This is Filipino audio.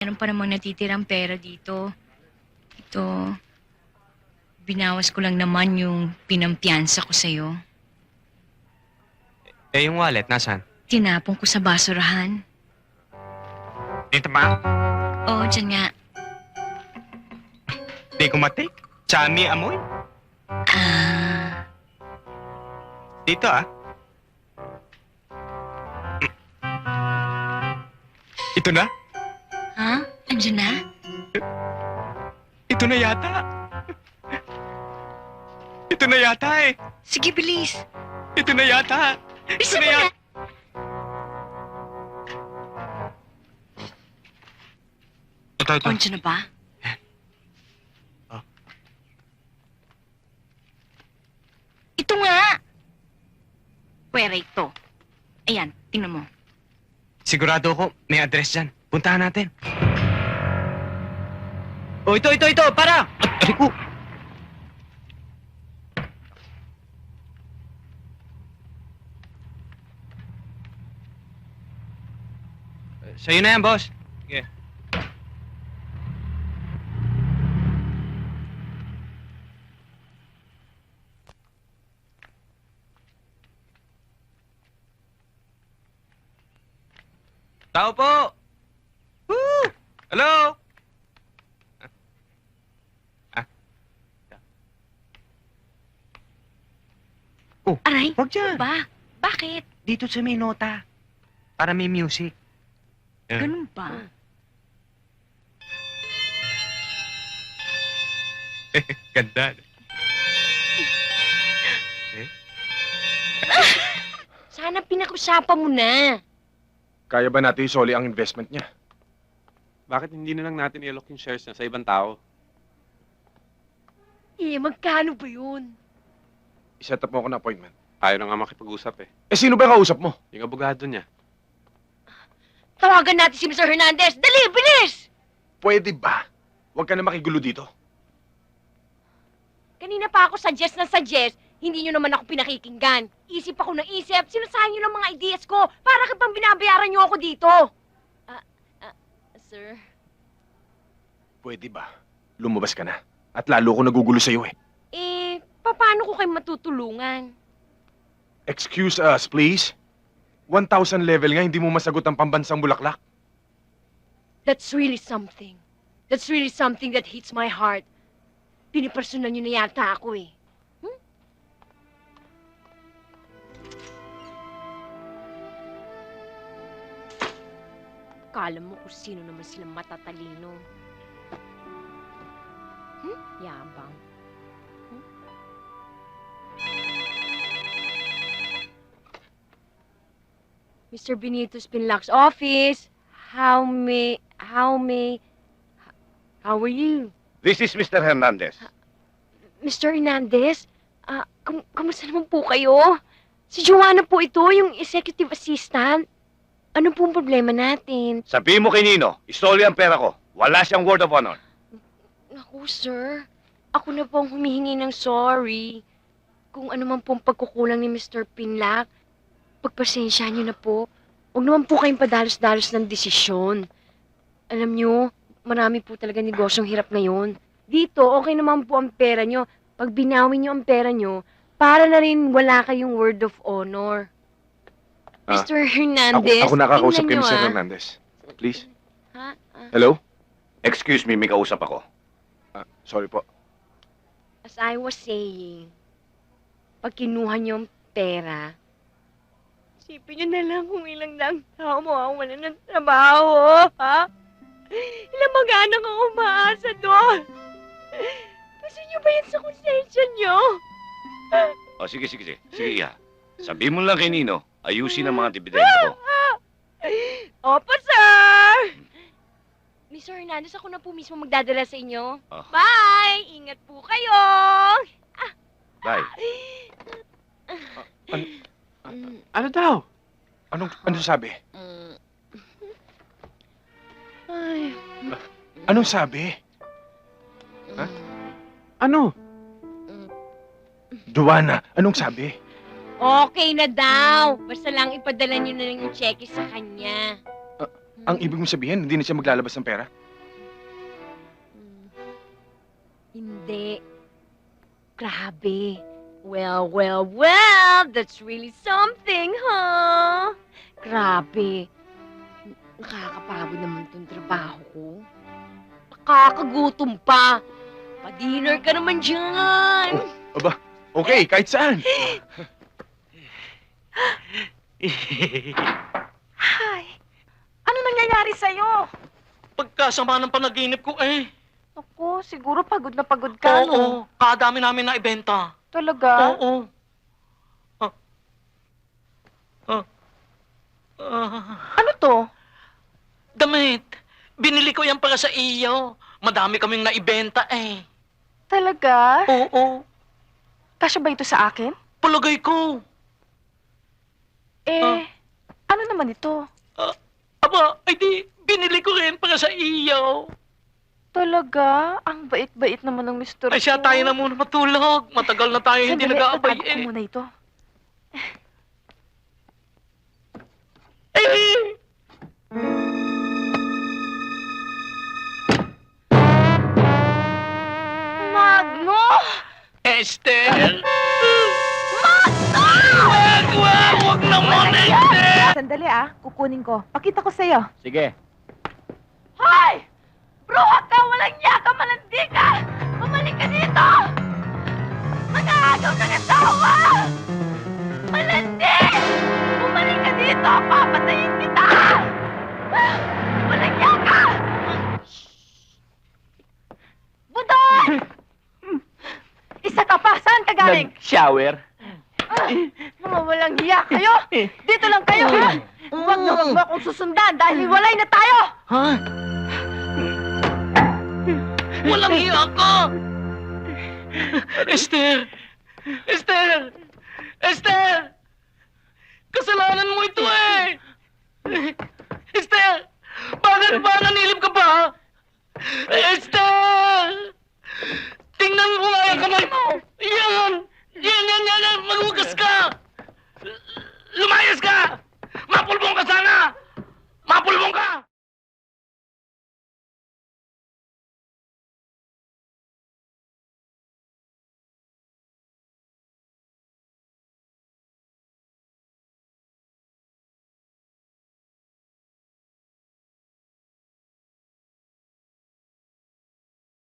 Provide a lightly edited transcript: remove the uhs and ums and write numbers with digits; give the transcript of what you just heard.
Meron pa namang natitirang pera dito. Ito, binawas ko lang naman yung pinampiyansa ko sa'yo. Eh, yung wallet, nasaan? Tinapon ko sa basurahan. Dito ba? Oo, dyan nga. Di ko matik. Chami amoy. Ah, Dito ah. Ito na? ha? Andyan na? Ito na yata. Ito na yata eh. Sige, bilis. Ito na yata. Ito Bilisan na mo na. yata. Ito, ito. Andyan na ba? Oh. Ito nga! Pwera ito. Ayan, tingnan mo. Sigurado ako may address dyan. Puntahan natin. Oh, ito! Para! Ay ko! Sa'yo na yan, boss. Sige. Tao po! Woo! Hello? Ah. Oh, Aray, wag dyan. ba? Bakit? Dito sa may nota. Para may music. Ganun ba? Ganda. Sana pinag-usapan mo na. Kaya ba natin isoli ang investment niya? Bakit hindi na lang natin i-lock yung shares niya sa ibang tao? Magkano ba yun? I-set up mo ako ng appointment. Ayaw na nga makipag-usap eh. Eh, sino ba yung kausap mo? Yung abogado niya. Tawagan natin si Mr. Hernandez. Dali, bilis! Pwede ba? Huwag ka na makigulo dito. Kanina pa ako suggest na suggest, hindi nyo naman ako pinakikinggan. Isip ako ng isip, sinasahin nyo lang mga ideas ko. Para kapang binabayaran nyo ako dito. Sir? Pwede ba? Lumabas ka na. At lalo ko nagugulo sa'yo eh. Paano ko kayo matutulungan? Excuse us, please. 1,000 level nga, hindi mo masagot ang pambansang bulaklak. That's really something. That's really something that hits my heart. Pinipersonan nyo na yata ako eh. Kala mo kung sino naman silang matatalino. Yabang. Mr. Benito Spinlac's office. How are you? This is Mr. Hernandez. Mr. Hernandez? Kamusta naman po kayo? Si Joanna po ito, yung executive assistant. Ano pong problema natin? Sabihin mo kay Nino, isoli ang pera ko. Wala siyang word of honor. Naku, sir. Ako na po ang humihingi ng sorry. Kung ano man pong pagkukulang ni Mr. Pinlac, pagpasensya niyo na po. Huwag naman po kayong padalos-dalos ng desisyon. Alam niyo, marami po talaga negosyong hirap ngayon. Dito, okay naman po ang pera niyo. Pag binawi niyo ang pera niyo, para na rin wala kayong word of honor. Ah, Mr. Hernandez, Ako nakakausap kay tingnan Mr. niyo, Hernandez. Please. Ha? Hello? Excuse me, may kausap ako. Sorry po. As I was saying, pag kinuha niyo ang pera, isipin niyo na lang kung ilang lang tao mawawalan ng trabaho, ha? Ilang mag-anak ang umaasa doon. Gusto niyo ba yan sa konsensya niyo? O, sige. Sige, Iha. Sabihin mo lang kay Nino, ayusin ang mga dividendo ko. Opo, sir! Mr. Hernandez, ako na po mismo magdadala sa inyo. Oh. Bye! Ingat po kayo! Bye. Ano daw? Anong sabi? Ay. Anong sabi? Ha? Ano? Joanna, anong sabi? Okay na daw. Basta lang ipadala niyo na lang yung cheque sa kanya. Ang ibig mong sabihin, hindi na siya maglalabas ng pera? Hindi. Grabe. Well, that's really something, huh? Grabe. Nakakapagod naman tong trabaho ko. Nakakagutom pa. Pa-dinner ka naman dyan. Okay, kahit saan. Hi! Ano nangyayari sa'yo? Pagkasama ng panaginip ko Ako, siguro pagod na pagod ka, no? Oo, kadami namin na ibenta. Talaga? Oo. Ano to? Damit. Binili ko yan para sa iyo. Madami kaming naibenta Talaga? Oo. Kasya ba ito sa akin? Palagay ko. Ano naman ito? Aba, ay di, binili ko rin para sa iyo. Talaga? Ang bait-bait naman ng Mr. Ay siya, tayo na muna matulog. Matagal na tayo hindi Sandali, nag-aabay tatago ko muna ito. Magno! Esther! Wag naman, Esther! Sandali kukunin ko. Pakita ko sa'yo. Sige. Hoy! Bruha ka! Walang yaka! Malandi ka! Bumalik ka dito! Mag-aagaw ng asawa! Malandi! Bumalik ka dito! Papatayin kita! Walang yaka! Budol! Isa ka pa! Saan ka galing? Nag-shower? Mga walang hiya kayo! Dito lang kayo, ha? Huwag na huwag mo akong susundan dahil hiwalay na tayo! Ha? Walang hiya ka! Esther! Esther! Esther! Kasalanan mo ito